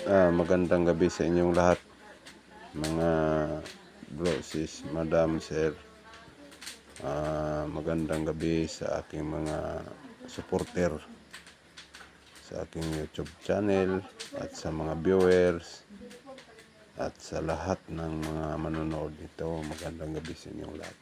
Magandang gabi sa inyong lahat, mga bro, sis, madam, sir. Magandang gabi sa aking mga supporter sa aking YouTube channel at sa mga viewers at sa lahat ng mga manonood nito. Magandang gabi sa inyong lahat.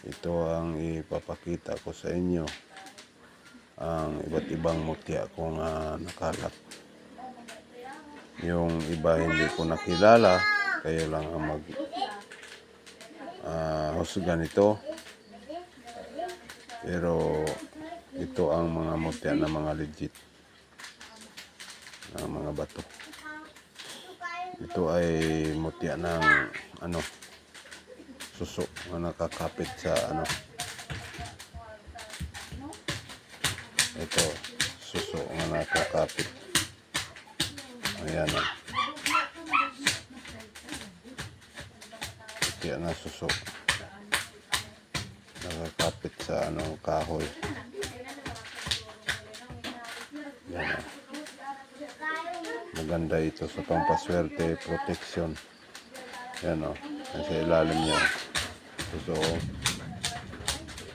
Ito ang ipapakita ko sa inyo, ang iba't ibang mutya kong nakalap. Yung iba hindi ko nakilala, kayo lang ang mag husga nito. Pero ito ang mga mutya na mga legit na mga bato. Ito ay mutya ng suso na nakakapit sa ito, suso na nakakapit. Ayan o. Mutya na suso nakakapit sa kahoy. Ayan o. Maganda ito sa pampaswerte, protection. Ayan o. Sa ilalim niya. Suso.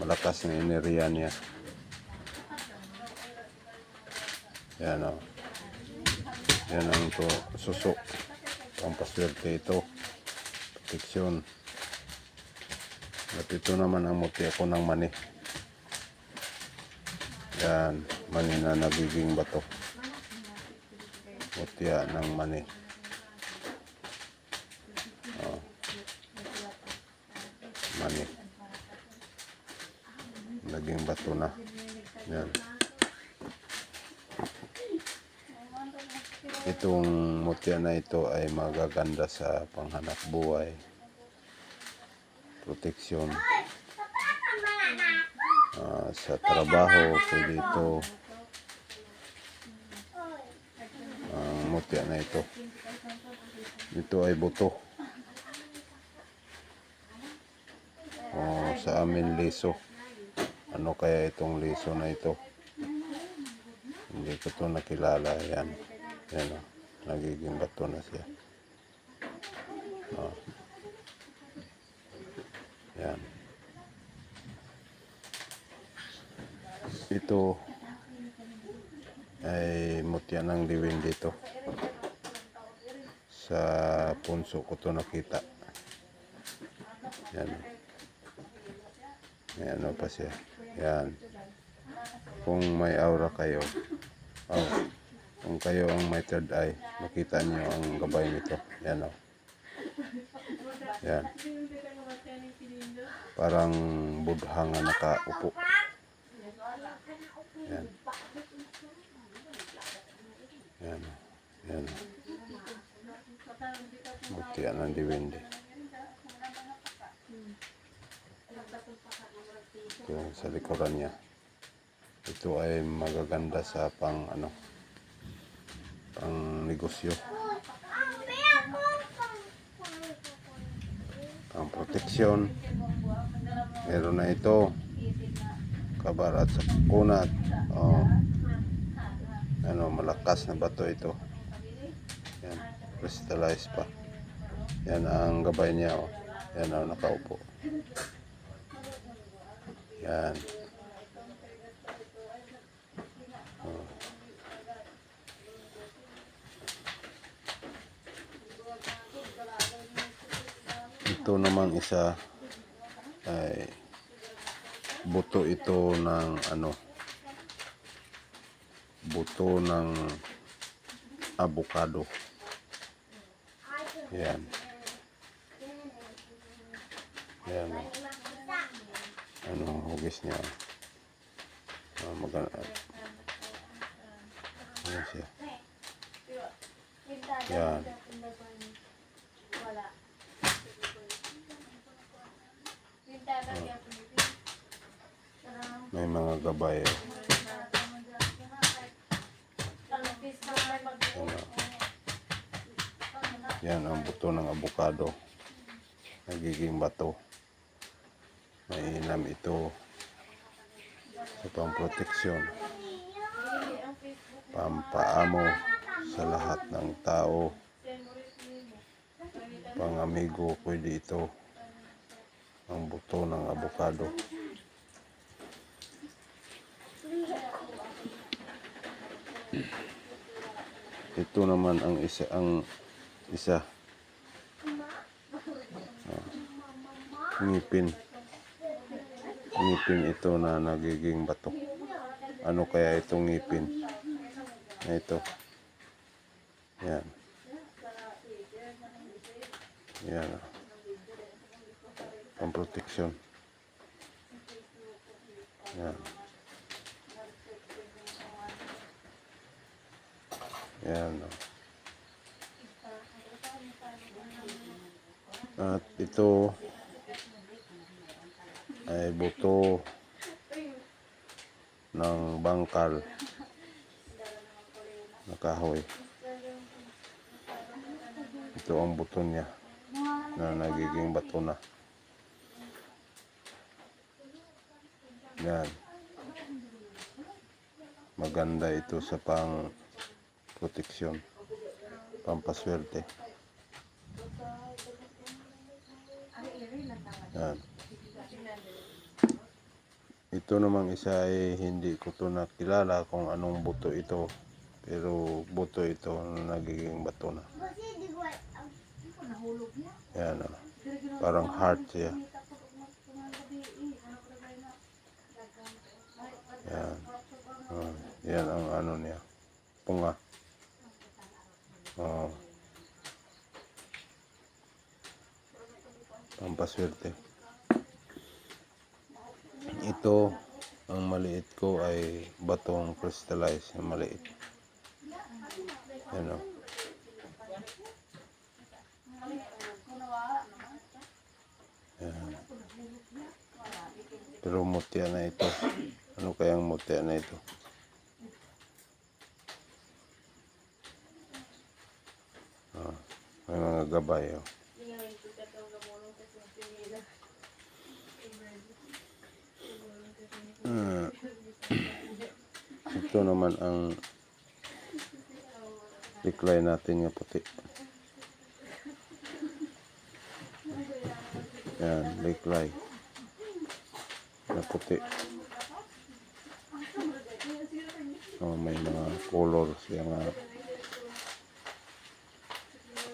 Malakas na enerhiya niya. Ayan o. Yan ang ito, suso. Pampaswerte ito. Protection. At ito naman ang mutya ko ng mani. Yan. Mani na nagiging bato. Mutya ng mani. Mani. Naging bato na. Yan. Itong mutya na ito ay magaganda sa panghanap buhay, proteksyon, sa trabaho. Pwede ito ang mutya na ito. Ito ay buto. Sa amin liso. Ano kaya itong liso na ito? Hindi ko ito nakilala. Yan. Yan o, nagiging bato na siya. Yan. Ito ay mutya ng diwin dito. Sa punso ko ito nakita. Yan. May ano pa siya. Yan. Kung may aura kayo, kung kayo ang may third eye, makita nyo ang gabay nito. Yan o. Yan. Parang budha nga nakaupo. Yan. Yan o. Yan o. Mutya ng diwindi. Ito sa likuran niya. Ito ay magaganda sa pang negosyo, pang proteksyon. Meron na ito kabarat sa kunat. Malakas na bato ito. Yan, crystallized pa. Yan ang gabay niya. Yan ang nakaupo. Yan. Ito namang isa ay buto ito ng buto ng avocado. Yan. Yan. Hugis niya. Maganda. Yan siya. Yan. May mga gabay. Yan ang buto ng avocado. Nagiging bato. Mainam ito sa pamproteksyon, pampaamo sa lahat ng tao. Pang amigo, pwede ito. Ang buto ng avocado. Ito naman ang isa. Ngipin. Ngipin ito na nagiging bato. Ano kaya itong ngipin? Ito. Yan. Yan. Pang protection. Yan. Yan. At ito ay buto ng bangkal na kahoy. Ito ang buto niya na nagiging bato na. Yan. Maganda ito sa pang proteksyon, pampaswerte. Yan. Ito namang isa ay hindi ko to nakilala kung anong buto ito, pero buto ito na nagiging bato na. Yan, parang heart siya. Yan. Yan ang ano niya, punga. Pampaswerte. Ito, ang maliit ko ay batong crystallized, yung maliit. Yan o. Yan. Pero mutya na ito. Ano kayang mutya na ito? May mga gabay o. Ito naman ang liklay natin nga puti. Yan, liklay na puti. May mga colors yang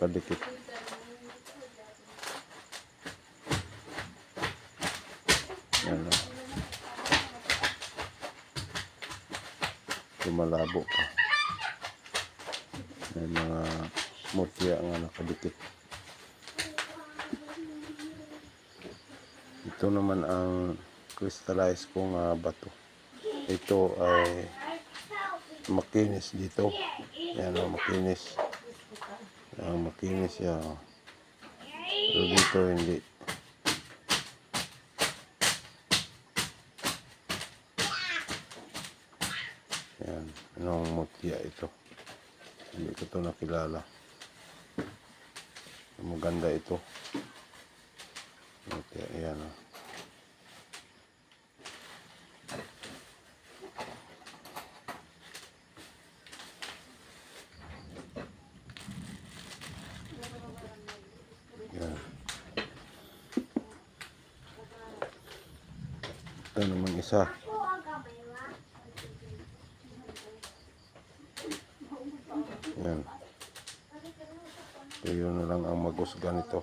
kadikit. Yan, lumalabo pa. May mga mutya nga nakadikit. Ito naman ang crystallized kong bato. Ito ay makinis dito. Yan o, makinis. Ang makinis yan. Pero dito hindi. Yan. Anong mutya ito? Hindi ko ito nakilala. Maganda ito. Mutya. Yan o. Yan. Ito naman isa. Yan. So yun na lang ang magusga nito.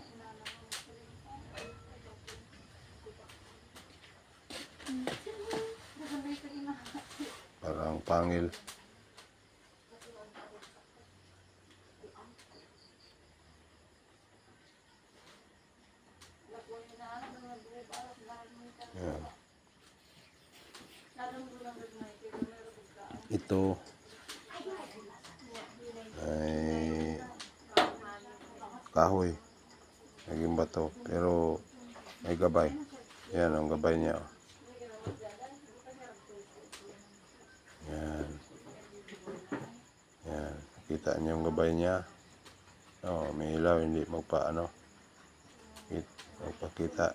Parang pangil. Yan. Ito ay kahoy, naging bato, pero may gabay. Yan ang gabay niya. Yan. Yan. Kita niyo yung gabay niya. May ilaw, hindi magpaano. Magpakita.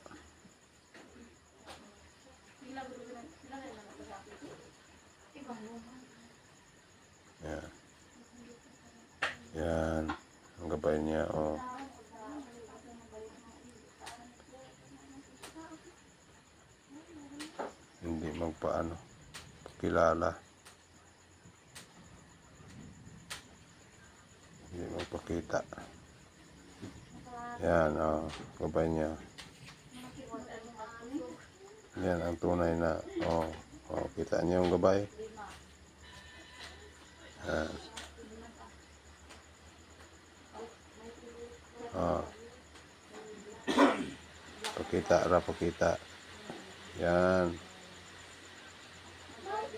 Yan. Yan. Ang gabay niya, oh. Hindi magpaano. Pakilala. Hindi magpakita. Yan, oh. Gabay niya. Yan ang tunay na, oh. Oh, kita niyo yung gabay. Yan. Oh. Pakita. Yan.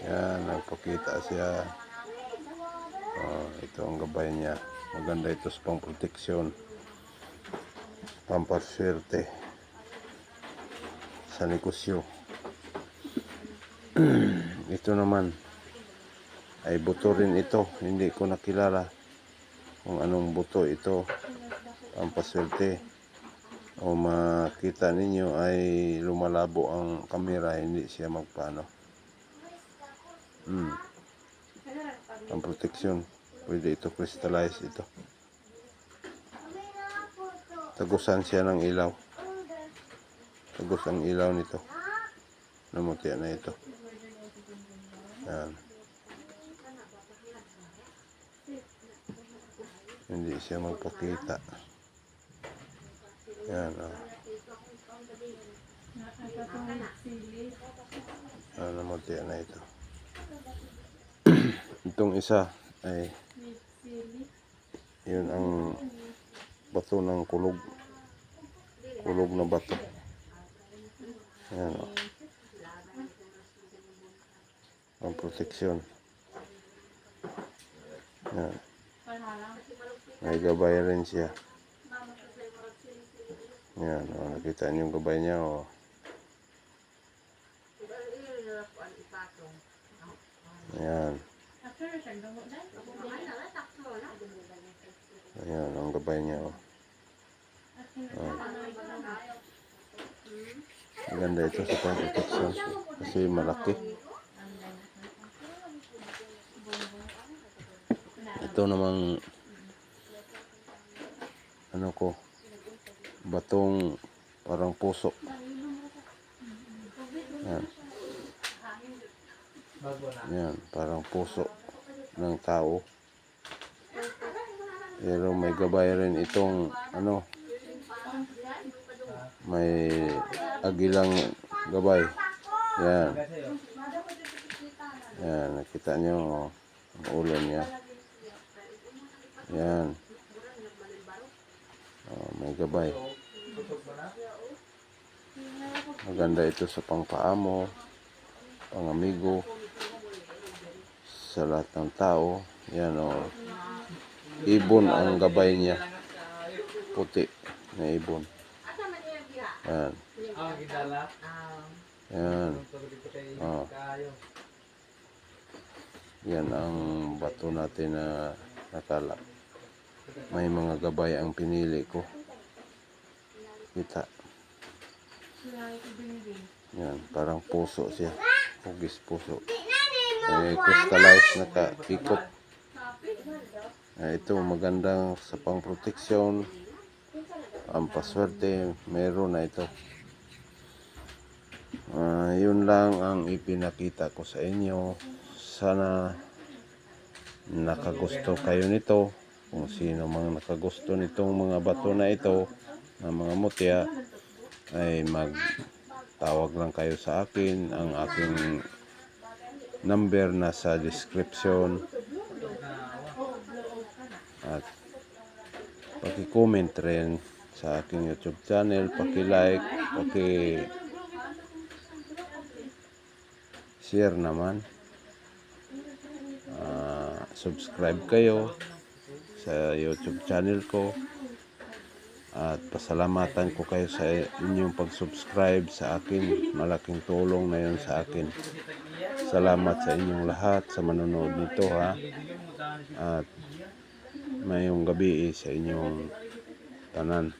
Yan, nagpakita siya. Oh, ito ang gabay niya. Maganda ito sa pang-proteksyon. Pampaswerte. Sa negosyo. Ito naman ay buto rin ito. Hindi ko nakilala kung anong buto ito. Pampaswerte. O makita ninyo ay lumalabo ang kamera, hindi siya magpaano. Ang proteksyon, pwede ito crystallize ito. Tagusan siya ng ilaw. Tagos ang ilaw nito. Namutya na ito. Yan. Hindi siya magpakita. Yan, oh. Namutya na ito. Itong isa ay yun ang bato ng kulog na bato. Ayan, o. Ang proteksyon. Ayan. May gabay rin siya. Ayan, o. Nakita niyo yung gabay niya, o. Ayan. Ayan, ang gabay niya, o. Maganda ito sa pang-protection kasi malaki. Ito namang ano ko, batong parang puso. Yan. Yan, parang puso ng tao. Pero may gabay rin itong ano, may agilang gabay. Yan. Yan, nakita nyo, oh, ang ulo niya. Yan. Oh, may gabay. Maganda ito sa pangpaamo, pangamigo, sa lahat ng tao. Yan, oh. Ibon ang gabay niya. Puti na ibon. Yan. Yan. Oh. Yan ang bato natin na nakala. May mga gabay ang pinili ko. Kita. Yan, parang puso siya. Hugis puso. May crystallize na ka-ikot. Ito magandang sa pang-proteksyon. Ang paswerte, meron na ito. Yun lang ang ipinakita ko sa inyo. Sana nakagusto kayo nito. Kung sino mang nakagusto nitong mga bato na ito, na mga mutya, ay magtawag lang kayo sa akin. Ang aking number nasa description. At paki-comment rin sa aking YouTube channel, paki-like, paki-share naman. Subscribe kayo sa YouTube channel ko. At pasalamatan ko kayo sa inyong pag-subscribe sa akin. Malaking tulong na yun sa akin. Salamat sa inyong lahat sa manonood nito, ha. At mayong gabi sa inyong tanan.